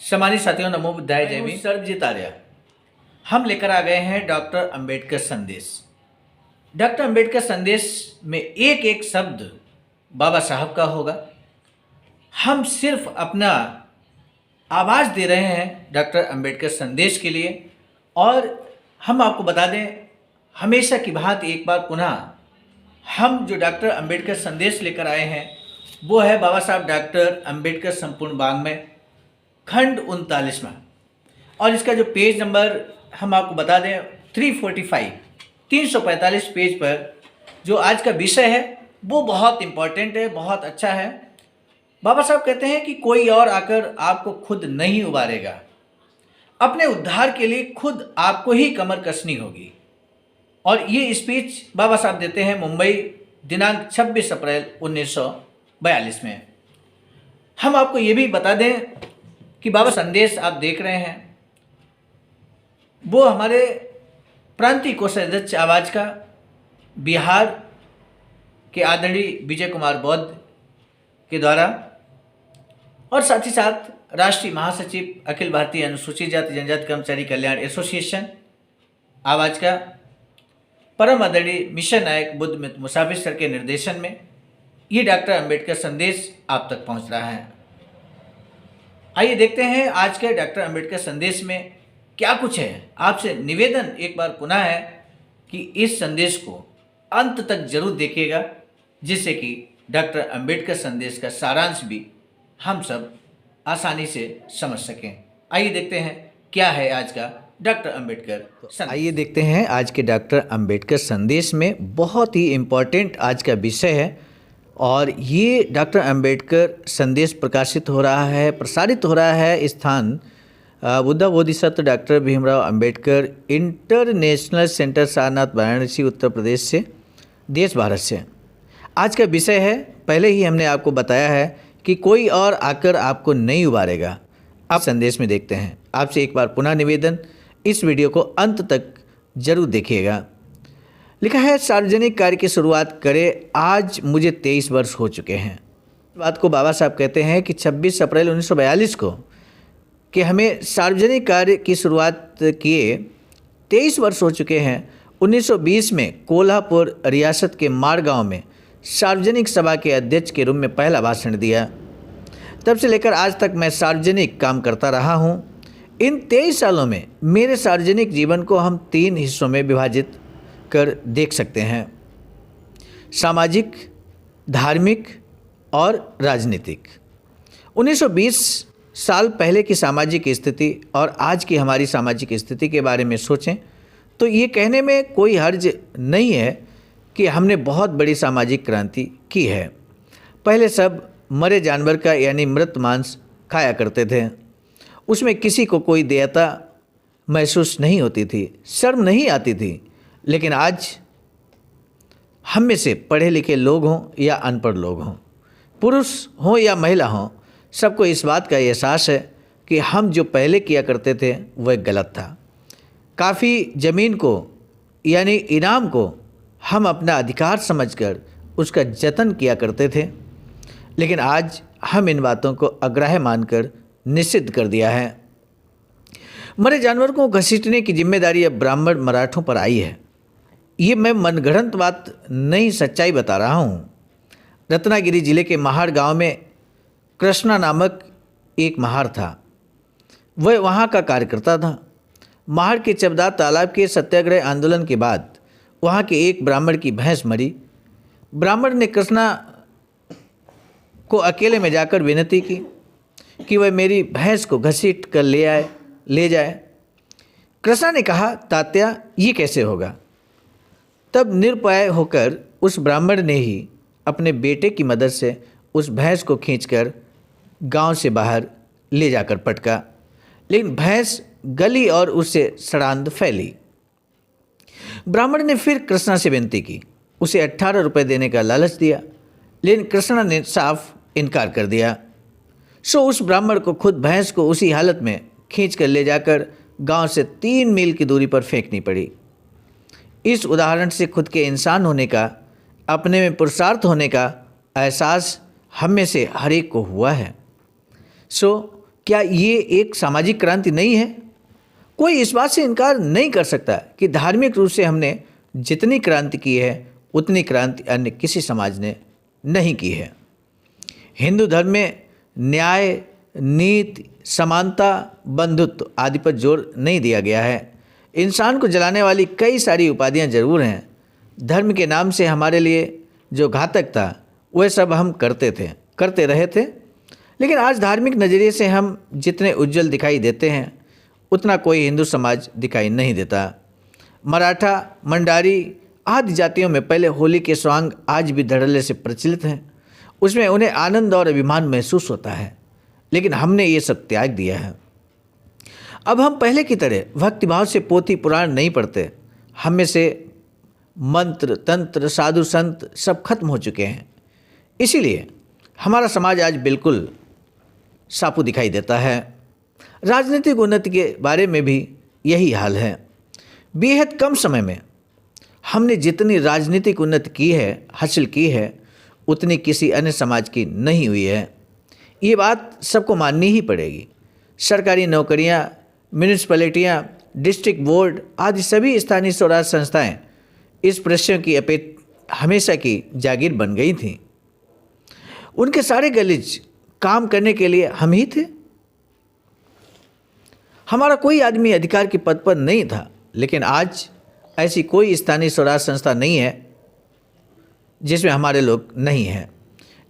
सम्मानित साथियों, नमो बुद्धाय, जय भीम। सर्वजीत आर्य। हम लेकर आ गए हैं डॉक्टर अंबेडकर संदेश। डॉक्टर अंबेडकर संदेश में एक एक शब्द बाबा साहब का होगा। हम सिर्फ अपना आवाज़ दे रहे हैं डॉक्टर अंबेडकर संदेश के लिए। और हम आपको बता दें, हमेशा की बात एक बार पुनः हम जो डॉक्टर अंबेडकर संदेश लेकर आए हैं वो है बाबा साहब डॉक्टर अंबेडकर संपूर्ण वाङ्मय खंड 39वां। और इसका जो पेज नंबर हम आपको बता दें 345 पेज पर जो आज का विषय है वो बहुत इम्पॉर्टेंट है, बहुत अच्छा है। बाबा साहब कहते हैं कि कोई और आकर आपको खुद नहीं उबारेगा, अपने उद्धार के लिए खुद आपको ही कमर कसनी होगी। और ये स्पीच बाबा साहब देते हैं मुंबई दिनांक 26 अप्रैल 1942 में। हम आपको ये भी बता दें कि बाबा संदेश आप देख रहे हैं वो हमारे प्रांतीय कोषाध्यक्ष आवाज़ का बिहार के आदरणीय विजय कुमार बौद्ध के द्वारा और साथ ही साथ राष्ट्रीय महासचिव अखिल भारतीय अनुसूचित जाति जनजाति कर्मचारी कल्याण एसोसिएशन आवाज़ का परम आदरणीय मिशन नायक बुद्ध मित्र मुसाफिर सर के निर्देशन में ये डॉक्टर अंबेडकर संदेश आप तक पहुंच रहा है। आइए देखते हैं आज के डॉक्टर अंबेडकर संदेश में क्या कुछ है। आपसे निवेदन एक बार पुनः है कि इस संदेश को अंत तक जरूर देखिएगा, जिससे कि डॉक्टर अंबेडकर संदेश का सारांश भी हम सब आसानी से समझ सकें। आइए देखते हैं क्या है आज का डॉक्टर अंबेडकर संदेश। आइए देखते हैं आज के डॉक्टर अंबेडकर संदेश में बहुत ही इम्पोर्टेंट आज का विषय है। और ये डॉक्टर अंबेडकर संदेश प्रकाशित हो रहा है, प्रसारित हो रहा है स्थान Buddha Bodhisattva doctor Bhimrao Ambedkar international centre Sarnath Varanasi Uttar Pradesh से, देश भारत से। आज का विषय है, पहले ही हमने आपको बताया है कि कोई और आकर आपको नहीं उबारेगा। आप संदेश में देखते हैं। आपसे एक बार पुनः निवेदन, इस वीडियो को अंत तक जरूर देखिएगा। लिखा है, सार्वजनिक कार्य की शुरुआत करें, आज मुझे 23 वर्ष हो चुके हैं। इस बात को बाबा साहब कहते हैं कि 26 अप्रैल 1942 को कि हमें सार्वजनिक कार्य की शुरुआत किए 23 वर्ष हो चुके हैं। 1920 में कोल्हापुर रियासत के मारगांव में सार्वजनिक सभा के अध्यक्ष के रूप में पहला भाषण दिया। तब से लेकर आज तक मैं सार्वजनिक काम करता रहा हूँ। इन 23 सालों में मेरे सार्वजनिक जीवन को हम 3 हिस्सों में विभाजित कर देख सकते हैं: सामाजिक, धार्मिक और राजनीतिक। 1920 साल पहले की सामाजिक स्थिति और आज की हमारी सामाजिक स्थिति के बारे में सोचें तो ये कहने में कोई हर्ज नहीं है कि हमने बहुत बड़ी सामाजिक क्रांति की है। पहले सब मरे जानवर का यानी मृत मांस खाया करते थे। उसमें किसी को कोई दयता महसूस नहीं होती थी, शर्म नहीं आती थी। लेकिन आज हम में से पढ़े लिखे लोग हों या अनपढ़ लोग हों, पुरुष हों या महिला हों, सबको इस बात का एहसास है कि हम जो पहले किया करते थे वह गलत था। काफ़ी ज़मीन को यानी इनाम को हम अपना अधिकार समझकर उसका जतन किया करते थे, लेकिन आज हम इन बातों को अग्राह्य मानकर निषिद्ध कर दिया है। मरे जानवर को घसीटने की जिम्मेदारी अब ब्राह्मण मराठों पर आई है। ये मैं मनगढ़ंत बात नहीं, सच्चाई बता रहा हूँ। रत्नागिरी जिले के महाड़ गांव में कृष्णा नामक एक महार था। वह वहाँ का कार्यकर्ता था। महाड़ के चबदार तालाब के सत्याग्रह आंदोलन के बाद वहाँ के एक ब्राह्मण की भैंस मरी। ब्राह्मण ने कृष्णा को अकेले में जाकर विनती की कि वह मेरी भैंस को घसीट कर ले जाए। कृष्णा ने कहा, तात्या ये कैसे होगा? तब निरुपाय होकर उस ब्राह्मण ने ही अपने बेटे की मदद से उस भैंस को खींचकर गांव से बाहर ले जाकर पटका, लेकिन भैंस गली और उससे सड़ांध फैली। ब्राह्मण ने फिर कृष्णा से विनती की, उसे 18 रुपये देने का लालच दिया, लेकिन कृष्णा ने साफ इनकार कर दिया। सो उस ब्राह्मण को खुद भैंस को उसी हालत में खींच कर ले जाकर गांव से 3 मील की दूरी पर फेंकनी पड़ी। इस उदाहरण से खुद के इंसान होने का, अपने में पुरुषार्थ होने का एहसास हम में से हर एक को हुआ है। सो क्या ये एक सामाजिक क्रांति नहीं है? कोई इस बात से इनकार नहीं कर सकता कि धार्मिक रूप से हमने जितनी क्रांति की है उतनी क्रांति अन्य किसी समाज ने नहीं की है। हिंदू धर्म में न्याय, नीति, समानता, बंधुत्व आदि पर जोर नहीं दिया गया है। इंसान को जलाने वाली कई सारी उपाधियां जरूर हैं। धर्म के नाम से हमारे लिए जो घातक था वह सब हम करते रहे थे। लेकिन आज धार्मिक नज़रिए से हम जितने उज्जवल दिखाई देते हैं उतना कोई हिंदू समाज दिखाई नहीं देता। मराठा, मंडारी आदि जातियों में पहले होली के स्वांग आज भी धड़ल्ले से प्रचलित हैं। उसमें उन्हें आनंद और अभिमान महसूस होता है, लेकिन हमने ये सब त्याग दिया है। अब हम पहले की तरह भक्तिभाव से पोथी पुराण नहीं पढ़ते। हम में से मंत्र, तंत्र, साधु संत सब खत्म हो चुके हैं। इसीलिए हमारा समाज आज बिल्कुल सापू दिखाई देता है। राजनीतिक उन्नति के बारे में भी यही हाल है। बेहद कम समय में हमने जितनी राजनीतिक उन्नति की है, हासिल की है, उतनी किसी अन्य समाज की नहीं हुई है। ये बात सबको माननी ही पड़ेगी। सरकारी नौकरियां, म्यूनिसिपैलिटियां, डिस्ट्रिक्ट बोर्ड आदि सभी स्थानीय स्वराज संस्थाएं इस प्रश्नों की हमेशा की जागीर बन गई थीं। उनके सारे गलीज काम करने के लिए हम ही थे। हमारा कोई आदमी अधिकार के पद पर नहीं था, लेकिन आज ऐसी कोई स्थानीय स्वराज संस्था नहीं है जिसमें हमारे लोग नहीं हैं।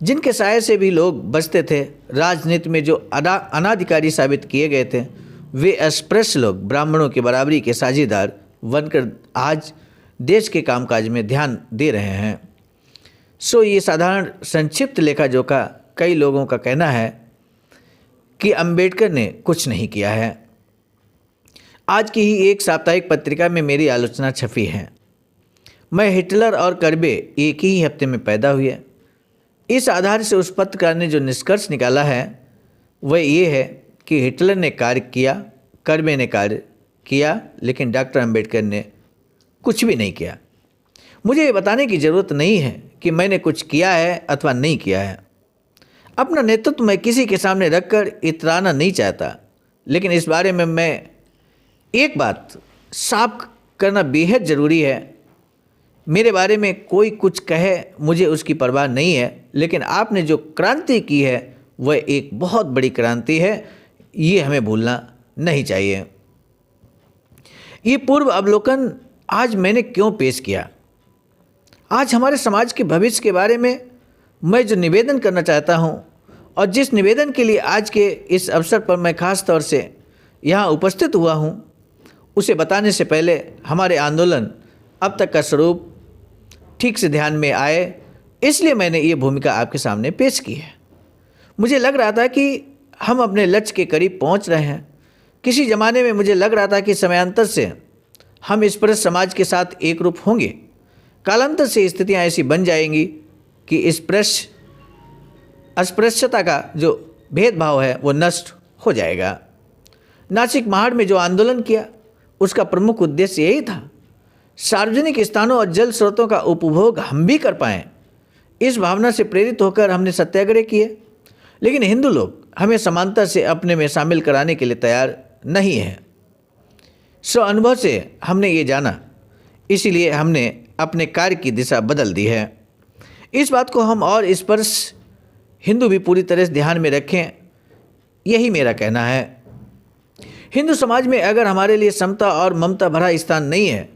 जिनके साये से भी लोग बचते थे, राजनीति में जो अनाधिकारी साबित किए गए थे, वे अस्पृश्य लोग ब्राह्मणों की बराबरी के साझीदार बनकर आज देश के कामकाज में ध्यान दे रहे हैं। सो ये साधारण संक्षिप्त लेखा जोखा कई लोगों का कहना है कि अंबेडकर ने कुछ नहीं किया है। आज की ही एक साप्ताहिक पत्रिका में मेरी आलोचना छपी है। मैं हिटलर और कर्बे एक ही हफ्ते में पैदा हुए। इस आधार से उस पत्रकार ने जो निष्कर्ष निकाला है वह ये है कि हिटलर ने कार्य किया, कर्बे ने कार्य किया, लेकिन डॉक्टर अंबेडकर ने कुछ भी नहीं किया। मुझे ये बताने की ज़रूरत नहीं है कि मैंने कुछ किया है अथवा नहीं किया है। अपना नेतृत्व मैं किसी के सामने रखकर इतराना नहीं चाहता, लेकिन इस बारे में मैं एक बात साफ करना बेहद ज़रूरी है। मेरे बारे में कोई कुछ कहे, मुझे उसकी परवाह नहीं है, लेकिन आपने जो क्रांति की है वह एक बहुत बड़ी क्रांति है। ये हमें भूलना नहीं चाहिए। ये पूर्व अवलोकन आज मैंने क्यों पेश किया? आज हमारे समाज के भविष्य के बारे में मैं जो निवेदन करना चाहता हूँ और जिस निवेदन के लिए आज के इस अवसर पर मैं खास तौर से यहाँ उपस्थित हुआ हूँ, उसे बताने से पहले हमारे आंदोलन अब तक का स्वरूप ठीक से ध्यान में आए, इसलिए मैंने ये भूमिका आपके सामने पेश की है। मुझे लग रहा था कि हम अपने लक्ष्य के करीब पहुँच रहे हैं। किसी ज़माने में मुझे लग रहा था कि समयांतर से हम इस पर समाज के साथ एक रूप होंगे। कालांतर से स्थितियाँ ऐसी बन जाएंगी कि इस अस्पृश्यता का जो भेदभाव है वो नष्ट हो जाएगा। नासिक महाड़ में जो आंदोलन किया उसका प्रमुख उद्देश्य यही था, सार्वजनिक स्थानों और जल स्रोतों का उपभोग हम भी कर पाएँ। इस भावना से प्रेरित होकर हमने सत्याग्रह किए, लेकिन हिंदू लोग हमें समानता से अपने में शामिल कराने के लिए तैयार नहीं है। स्व अनुभव से हमने ये जाना, इसीलिए हमने अपने कार्य की दिशा बदल दी है। इस बात को हम और इस पर हिंदू भी पूरी तरह से ध्यान में रखें, यही मेरा कहना है। हिंदू समाज में अगर हमारे लिए समता और ममता भरा स्थान नहीं है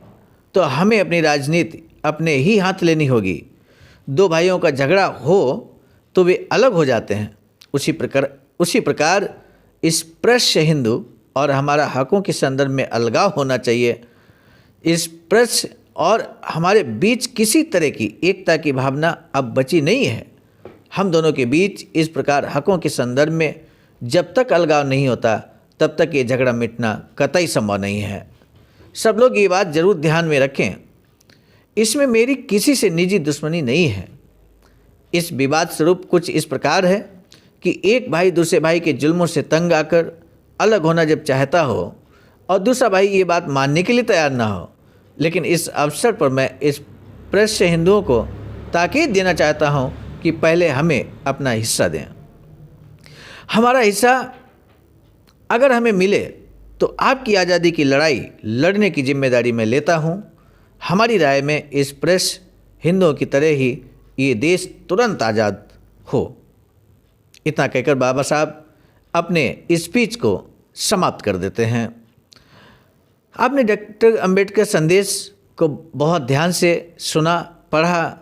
तो हमें अपनी राजनीति अपने ही हाथ लेनी होगी। दो भाइयों का झगड़ा हो तो वे अलग हो जाते हैं, उसी प्रकार इस स्पृश्य हिंदू और हमारा हकों के संदर्भ में अलगाव होना चाहिए। इस स्पृश्य और हमारे बीच किसी तरह की एकता की भावना अब बची नहीं है। हम दोनों के बीच इस प्रकार हकों के संदर्भ में जब तक अलगाव नहीं होता तब तक ये झगड़ा मिटना कतई संभव नहीं है। सब लोग ये बात जरूर ध्यान में रखें। इसमें मेरी किसी से निजी दुश्मनी नहीं है। इस विवाद स्वरूप कुछ इस प्रकार है कि एक भाई दूसरे भाई के जुल्मों से तंग आकर अलग होना जब चाहता हो और दूसरा भाई ये बात मानने के लिए तैयार ना हो, लेकिन इस अवसर पर मैं इस प्रश्य हिंदुओं को ताकीद देना चाहता हूँ कि पहले हमें अपना हिस्सा दें। हमारा हिस्सा अगर हमें मिले तो आपकी आज़ादी की लड़ाई लड़ने की जिम्मेदारी मैं लेता हूँ। हमारी राय में इस प्रेस हिंदुओं की तरह ही ये देश तुरंत आज़ाद हो। इतना कहकर बाबा साहब अपने स्पीच को समाप्त कर देते हैं। आपने डॉक्टर अंबेडकर संदेश को बहुत ध्यान से सुना, पढ़ा,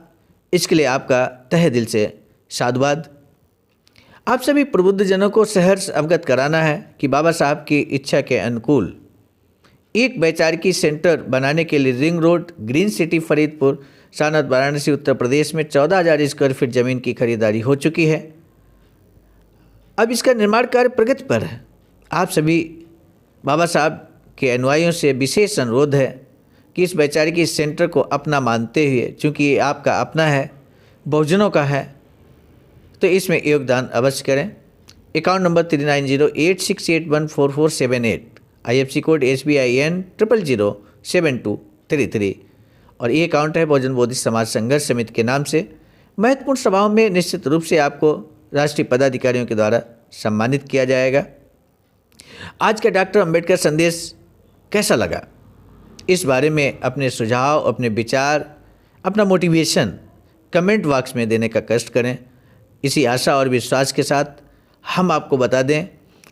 इसके लिए आपका तहे दिल से साधुवाद। आप सभी प्रबुद्धजनों को सहर्ष अवगत कराना है कि बाबा साहब की इच्छा के अनुकूल एक वैचारिकी सेंटर बनाने के लिए ring road, green city, Faridpur, सानत, वाराणसी, उत्तर प्रदेश में 14,000 स्क्वायर फीट ज़मीन की खरीदारी हो चुकी है। अब इसका निर्माण कार्य प्रगति पर है। आप सभी बाबा साहब के अनुयायियों से विशेष अनुरोध है कि इस वैचारिकी सेंटर को अपना मानते हुए, चूँकि ये आपका अपना है, बहुजनों का है, तो इसमें योगदान अवश्य करें। Account number 3908681447, IFC code SBIN 0007233 और ये अकाउंट है बहुजन बोधि समाज संघर्ष समिति के नाम से। महत्वपूर्ण सभाओं में निश्चित रूप से आपको राष्ट्रीय पदाधिकारियों के द्वारा सम्मानित किया जाएगा। आज का डॉक्टर अंबेडकर संदेश कैसा लगा, इस बारे में अपने सुझाव, अपने विचार, अपना मोटिवेशन कमेंट बॉक्स में देने का कष्ट करें। इसी आशा और विश्वास के साथ हम आपको बता दें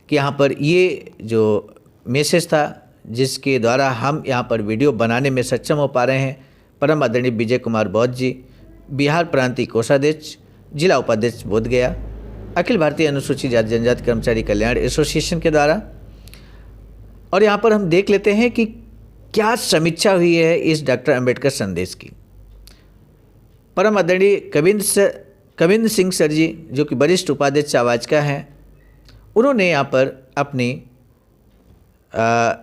कि यहाँ पर ये जो मैसेज था जिसके द्वारा हम यहाँ पर वीडियो बनाने में सक्षम हो पा रहे हैं, परम आदरणीय विजय कुमार बौद्ध जी, बिहार प्रांतीय कोषाध्यक्ष, जिला उपाध्यक्ष बोधगया, अखिल भारतीय अनुसूचित जाति जनजाति कर्मचारी कल्याण एसोसिएशन के द्वारा। और यहाँ पर हम देख लेते हैं कि क्या समीक्षा हुई है इस डॉक्टर अंबेडकर संदेश की। परम आदरणीय कविंद्र सिंह सर जी, जो कि वरिष्ठ उपाध्यक्ष आवाज का हैं, उन्होंने यहाँ पर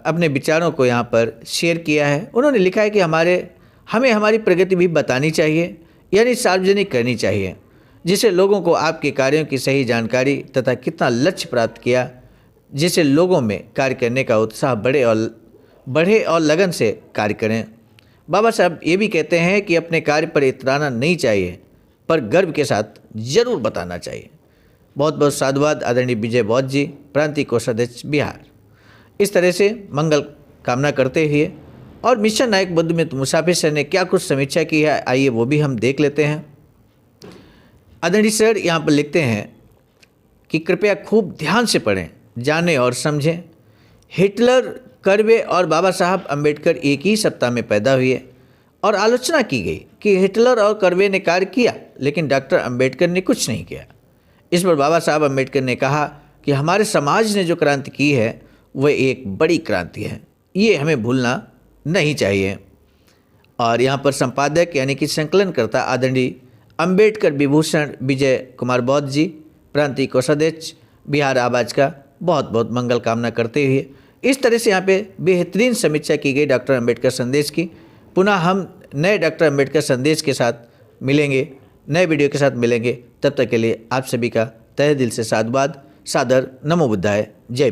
अपने विचारों को यहाँ पर शेयर किया है। उन्होंने लिखा है कि हमें हमारी प्रगति भी बतानी चाहिए, यानी सार्वजनिक करनी चाहिए, जिससे लोगों को आपके कार्यों की सही जानकारी तथा कितना लक्ष्य प्राप्त किया, जिससे लोगों में कार्य करने का उत्साह बढ़े और लगन से कार्य करें। बाबा साहब ये भी कहते हैं कि अपने कार्य पर इतराना नहीं चाहिए, पर गर्व के साथ जरूर बताना चाहिए। बहुत बहुत साधुवाद आदरणीय विजय बौद्ध जी, प्रांतीय कोषाध्यक्ष बिहार। इस तरह से मंगल कामना करते हुए और मिशन नायक बुद्धमित्र मुसाफिर सर ने क्या कुछ समीक्षा की है, आइए वो भी हम देख लेते हैं। आदरणीय सर यहाँ पर लिखते हैं कि कृपया खूब ध्यान से पढ़ें, जानें और समझें। हिटलर, कर्वे और बाबा साहब अंबेडकर एक ही सप्ताह में पैदा हुए और आलोचना की गई कि हिटलर और कर्वे ने कार्य किया, लेकिन डॉक्टर अंबेडकर ने कुछ नहीं किया। इस पर बाबा साहब अंबेडकर ने कहा कि हमारे समाज ने जो क्रांति की है वह एक बड़ी क्रांति है, ये हमें भूलना नहीं चाहिए। और यहाँ पर संपादक यानी कि संकलनकर्ता आदरणीय अंबेडकर विभूषण विजय कुमार बौद्ध जी, प्रांतीय कोषाध्यक्ष बिहार आवाज का, बहुत बहुत मंगल कामना करते हुए इस तरह से यहाँ पे बेहतरीन समीक्षा की गई डॉक्टर अंबेडकर संदेश की। पुनः हम नए डॉक्टर अंबेडकर संदेश के साथ मिलेंगे, नए वीडियो के साथ मिलेंगे। तब तक के लिए आप सभी का तहे दिल से साधुवाद, सादर नमो बुद्धाय, जय भीम।